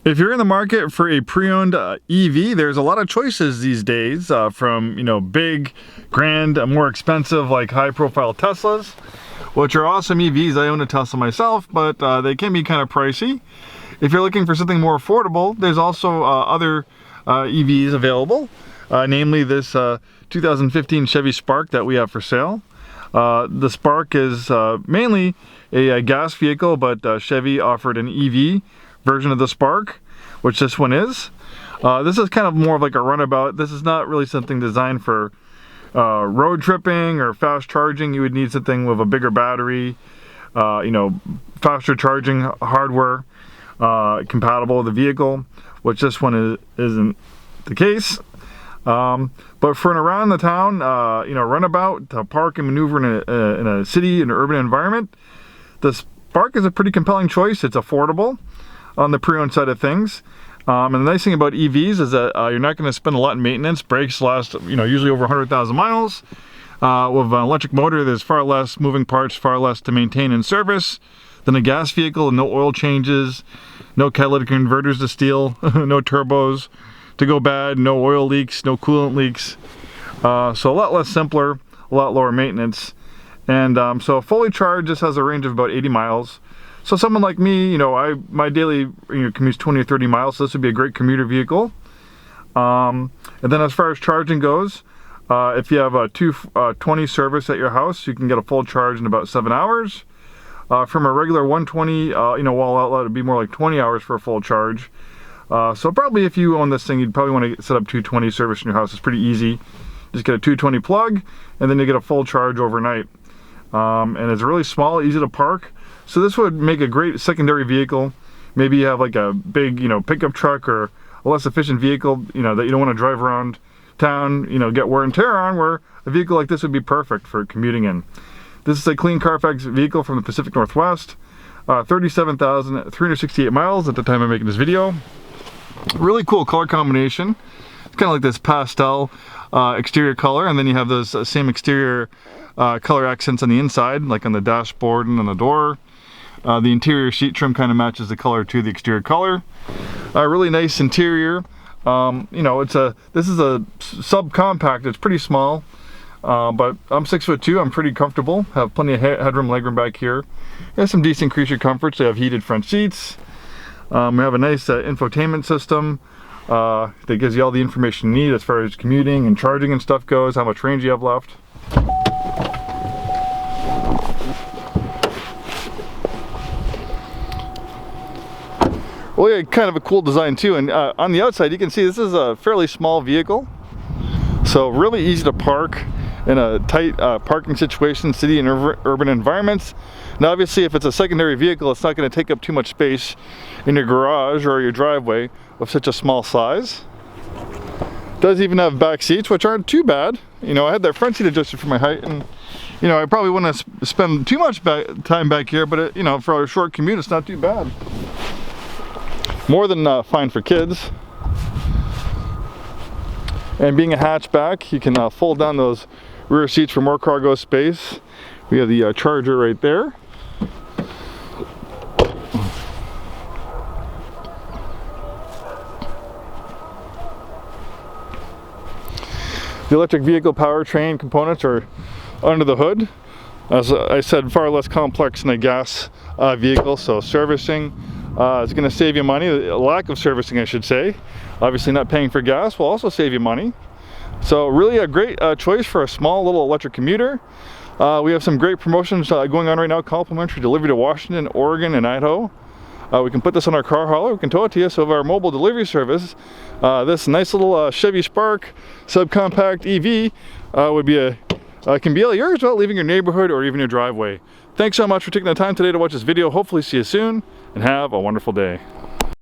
If you're in the market for a pre-owned EV, there's a lot of choices these days, from big, grand, more expensive, like high-profile Teslas, which are awesome EVs. I own a Tesla myself, but they can be kind of pricey. If you're looking for something more affordable, there's also other EVs available, namely this 2015 Chevy Spark that we have for sale. The Spark is mainly a gas vehicle, but Chevy offered an EV version of the Spark, which this one is. This is kind of more of like a runabout. This is not really something designed for road tripping or fast charging. You would need something with a bigger battery, faster charging hardware compatible with the vehicle, which this one isn't the case. But for an around the town, runabout to park and maneuver in a city, an urban environment, the Spark is a pretty compelling choice. It's affordable on the pre-owned side of things. And the nice thing about EVs is that you're not going to spend a lot in maintenance. Brakes last, usually over 100,000 miles. With an electric motor, there's far less moving parts, far less to maintain and service than a gas vehicle. No oil changes, no catalytic converters to steal, no turbos to go bad, no oil leaks, no coolant leaks. So a lot less simpler, a lot lower maintenance. And so fully charged, this has a range of about 80 miles. So someone like me, my daily commute's 20 or 30 miles, so this would be a great commuter vehicle. And then as far as charging goes, if you have a 220 service at your house, you can get a full charge in about 7 hours. From a regular 120 wall outlet, it'd be more like 20 hours for a full charge. So probably if you own this thing, you'd probably want to set up 220 service in your house. It's pretty easy. Just get a 220 plug, and then you get a full charge overnight. And it's really small, easy to park. So this would make a great secondary vehicle. Maybe you have like a big, pickup truck or a less efficient vehicle, that you don't want to drive around town, get wear and tear on, where a vehicle like this would be perfect for commuting in. This is a clean Carfax vehicle from the Pacific Northwest. 37,368 miles at the time of making this video. Really cool color combination. It's kind of like this pastel exterior color, and then you have those same exterior color accents on the inside, like on the dashboard and on the door. The interior seat trim kind of matches the color to the exterior color. Really nice interior. This is a subcompact. It's pretty small, but I'm 6'2". I'm pretty comfortable. Have plenty of headroom, legroom back here. There's some decent creature comforts. They have heated front seats. We have a nice infotainment system that gives you all the information you need as far as commuting and charging and stuff goes, how much range you have left. Really kind of a cool design too, and on the outside you can see this is a fairly small vehicle, so really easy to park in a tight parking situation, city and urban environments. Now obviously if it's a secondary vehicle, it's not going to take up too much space in your garage or your driveway with such a small size. It does even have back seats, which aren't too bad. I had that front seat adjusted for my height, and I probably wouldn't spend too much time back here, but for a short commute it's not too bad. More than fine for kids. And being a hatchback, you can fold down those rear seats for more cargo space. We have the charger right there. The electric vehicle powertrain components are under the hood. As I said, far less complex than a gas vehicle, so servicing is going to save you money. A lack of servicing, I should say. Obviously not paying for gas will also save you money. So really a great choice for a small little electric commuter. We have some great promotions going on right now. Complimentary delivery to Washington, Oregon, and Idaho. We can put this on our car hauler. We can tow it to you. So, of our mobile delivery service, this nice little Chevy Spark subcompact EV can be all yours without leaving your neighborhood or even your driveway. Thanks so much for taking the time today to watch this video. Hopefully see you soon, and have a wonderful day.